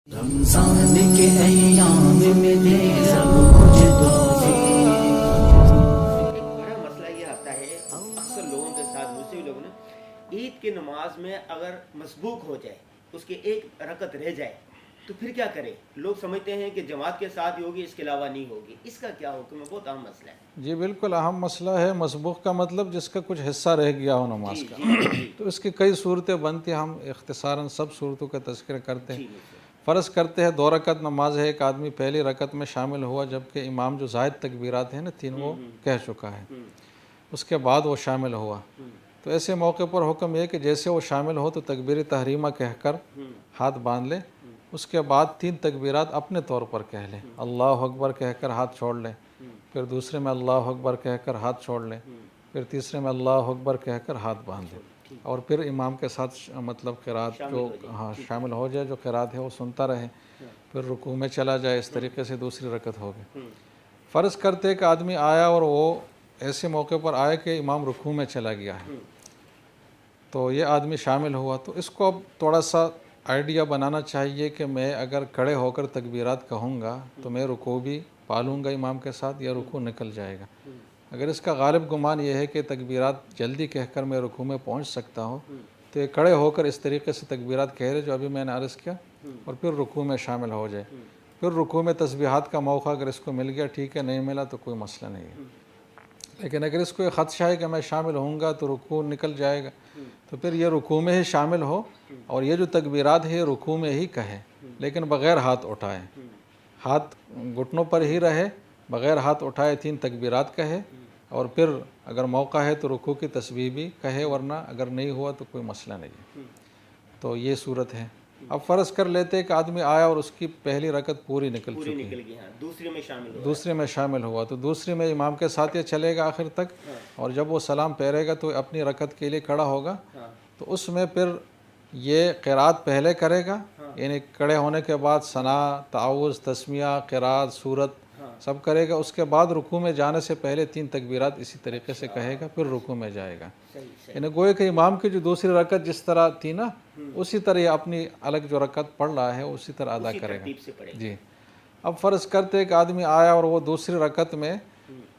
رمضان کے ایام میں دے سب مجھ ایک بڑا مسئلہ یہ آتا ہے اکثر لوگوں کے ساتھ، مجھ سے بھی لوگوں نے، عید کی نماز میں اگر مسبوق ہو جائے، اس کی ایک رکعت رہ جائے تو پھر کیا کرے؟ لوگ سمجھتے ہیں کہ جماعت کے ساتھ ہی ہوگی، اس کے علاوہ نہیں ہوگی. اس کا کیا حکم ہے؟ بہت اہم مسئلہ ہے. جی بالکل اہم مسئلہ ہے. مسبوق کا مطلب جس کا کچھ حصہ رہ گیا ہو نماز جی کا. جی جی تو اس کی کئی صورتیں بنتی ہیں. ہم اختصاراً سب صورتوں کا تذکرہ کرتے ہیں. جی فرض کرتے ہیں 2 رکعت نماز ہے، ایک آدمی پہلی رکعت میں شامل ہوا جبکہ امام جو زائد تکبیرات ہیں نا 3 وہ کہہ چکا ہے، اس کے بعد وہ شامل ہوا. تو ایسے موقع پر حکم یہ کہ جیسے وہ شامل ہو تو تکبیر تحریمہ کہہ کر ہاتھ باندھ لے. اس کے بعد 3 تکبیرات اپنے طور پر کہہ لے. اللہ اکبر کہہ کر ہاتھ چھوڑ لے، پھر دوسرے میں اللہ اکبر کہہ کر ہاتھ چھوڑ لے، پھر تیسرے میں اللہ اکبر کہہ کر ہاتھ باندھ لے، اور پھر امام کے ساتھ مطلب قرات جو شامل ہو جائے، جو قرات ہے وہ سنتا رہے، پھر رکوع میں چلا جائے. اس طریقے سے دوسری رکعت ہوگی. فرض کرتے کہ آدمی آیا اور وہ ایسے موقع پر آئے کہ امام رکوع میں چلا گیا ہے، تو یہ آدمی شامل ہوا. تو اس کو اب تھوڑا سا آئیڈیا بنانا چاہیے کہ میں اگر کھڑے ہو کر تکبیرات کہوں گا تو میں رکوع بھی پالوں گا امام کے ساتھ یا رکوع نکل جائے گا. اگر اس کا غالب گمان یہ ہے کہ تکبیرات جلدی کہہ کر میں رکوع میں پہنچ سکتا ہوں تو یہ کھڑے ہو کر اس طریقے سے تکبیرات کہہ رہے جو ابھی میں نے عرض کیا، اور پھر رکوع میں شامل ہو جائے. پھر رکوع میں تسبیحات کا موقع اگر اس کو مل گیا ٹھیک ہے، نہیں ملا تو کوئی مسئلہ نہیں ہے. لیکن اگر اس کو یہ خدشہ ہے کہ میں شامل ہوں گا تو رکوع نکل جائے گا، تو پھر یہ رکوع میں ہی شامل ہو اور یہ جو تکبیرات ہے رکوع میں ہی کہے لیکن بغیر ہاتھ اٹھائے. ہاتھ گھٹنوں پر ہی رہے، بغیر ہاتھ اٹھائے 3 تکبیرات کہے، اور پھر اگر موقع ہے تو رکوع کی تسبیح بھی کہے، ورنہ اگر نہیں ہوا تو کوئی مسئلہ نہیں ہے. تو یہ صورت ہے. اب فرض کر لیتے کہ آدمی آیا اور اس کی پہلی رکعت پوری نکل چکی ہے، گئی. ہاں، دوسرے میں شامل ہو. دوسرے میں شامل ہوا تو دوسرے میں امام کے ساتھ یہ چلے گا آخر تک، اور جب وہ سلام پھیرے گا تو اپنی رکعت کے لیے کھڑا ہوگا. تو اس میں پھر یہ قرات پہلے کرے گا، یعنی کھڑے ہونے کے بعد ثنا، تعوذ، تسمیہ، قرات، سورت سب کرے گا. اس کے بعد رکوع میں جانے سے پہلے 3 تکبیرات اسی طریقے سے کہے گا، پھر رکوع میں جائے گا. یعنی گویا کہ امام کی جو دوسری رکعت جس طرح تھی نا، اسی طرح یہ اپنی الگ جو رکعت پڑھ رہا ہے اسی طرح ادا کرے گا. جی. اب فرض کرتے کہ آدمی آیا اور وہ دوسری رکعت میں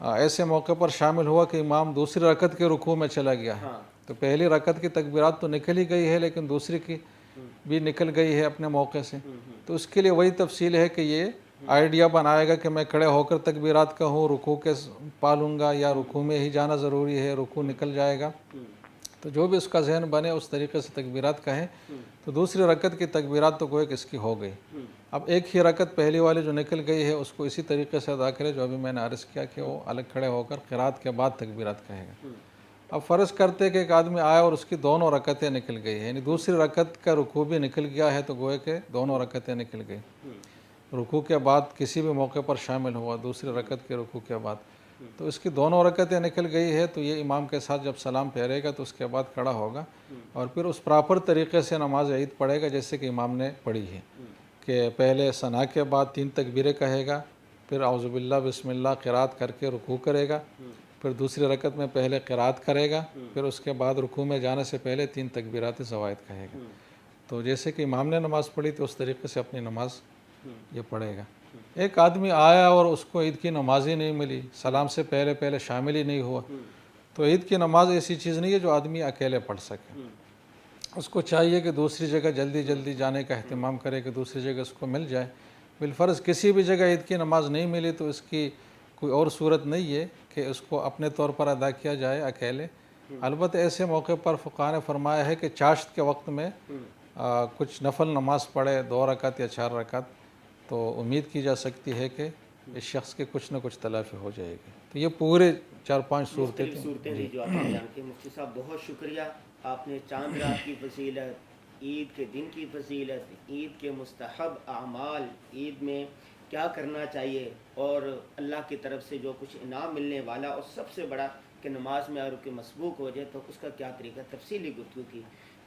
ایسے موقع پر شامل ہوا کہ امام دوسری رکعت کے رکوع میں چلا گیا ہے. تو پہلی رکعت کی تکبیرات تو نکل ہی گئی ہے لیکن دوسری کی بھی نکل گئی ہے اپنے موقع سے. تو اس کے لیے وہی تفصیل ہے کہ یہ آئیڈیا بنائے گا کہ میں کھڑے ہو کر تکبیرات کہوں، رکوع کے پالوں گا، یا رکوع میں ہی جانا ضروری ہے، رکوع نکل جائے گا. تو جو بھی اس کا ذہن بنے اس طریقے سے تکبیرات کہیں. تو دوسری رکعت کی تکبیرات تو گویا کہ اس کی ہو گئی. اب ایک ہی رکعت پہلی والی جو نکل گئی ہے اس کو اسی طریقے سے ادا کرے جو ابھی میں نے عرض کیا کہ وہ الگ کھڑے ہو کر قرات کے بعد تکبیرات کہے گا. اب فرض کرتے کہ ایک آدمی آیا اور اس کی دونوں رکعتیں نکل گئی ہیں، یعنی دوسری رکعت کا رکوع بھی نکل گیا ہے تو گویا کہ دونوں رکعتیں نکل گئی. رکوع کے بعد کسی بھی موقع پر شامل ہوا دوسری رکعت کے رکوع کے بعد، تو اس کی دونوں رکعتیں نکل گئی ہے. تو یہ امام کے ساتھ جب سلام پھیرے گا تو اس کے بعد کھڑا ہوگا اور پھر اس پراپر طریقے سے نماز عید پڑھے گا جیسے کہ امام نے پڑھی ہے، کہ پہلے ثنا کے بعد 3 تکبیریں کہے گا، پھر اعوذ باللہ بسم اللہ قرات کر کے رکوع کرے گا، پھر دوسری رکعت میں پہلے قرات کرے گا، پھر اس کے بعد رکوع میں جانے سے پہلے 3 تکبیرات زوائد کہے گا. تو جیسے کہ امام نے نماز پڑھی تو اس طریقے سے اپنی نماز یہ پڑھے گا. ایک آدمی آیا اور اس کو عید کی نماز ہی نہیں ملی، سلام سے پہلے شامل ہی نہیں ہوا، تو عید کی نماز ایسی چیز نہیں ہے جو آدمی اکیلے پڑھ سکے. اس کو چاہیے کہ دوسری جگہ جلدی جانے کا اہتمام کرے کہ دوسری جگہ اس کو مل جائے. بالفرض کسی بھی جگہ عید کی نماز نہیں ملی تو اس کی کوئی اور صورت نہیں ہے کہ اس کو اپنے طور پر ادا کیا جائے اکیلے. البتہ ایسے موقع پر فقہاء نے فرمایا ہے کہ چاشت کے وقت میں کچھ نفل نماز پڑھے 2 رکعت یا 4 رکعت، تو امید کی جا سکتی ہے کہ اس شخص کے کچھ نہ کچھ تلافی ہو جائے گی. تو یہ پورے 4-5 صورتیں تھیں جو آپ نے بیان کی. مفتی صاحب بہت شکریہ. آپ نے چاند رات کی فضیلت، عید کے دن کی فضیلت، عید کے مستحب اعمال، عید میں کیا کرنا چاہیے اور اللہ کی طرف سے جو کچھ انعام ملنے والا، اور سب سے بڑا کہ نماز میں اگر کوئی مسبوق ہو جائے تو اس کا کیا طریقہ، تفصیلی گفتگو کی.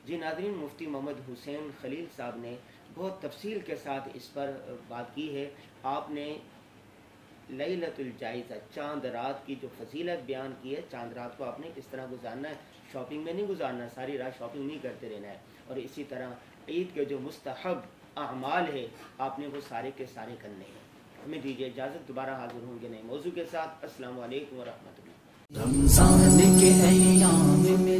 جی ناظرین، مفتی محمد حسین خلیل صاحب نے بہت تفصیل کے ساتھ اس پر بات کی ہے. آپ نے لیلۃ الجائزہ، چاند رات کی جو فضیلت بیان کی ہے. چاند رات کو آپ نے اس طرح گزارنا ہے، شاپنگ میں نہیں گزارنا، ساری رات شاپنگ نہیں کرتے رہنا ہے. اور اسی طرح عید کے جو مستحب اعمال ہے آپ نے وہ سارے کے سارے کرنے ہیں. ہمیں دیجیے اجازت، دوبارہ حاضر ہوں گے نئے موضوع کے ساتھ. السلام علیکم ورحمۃ اللہ. رمضان کے ایام میں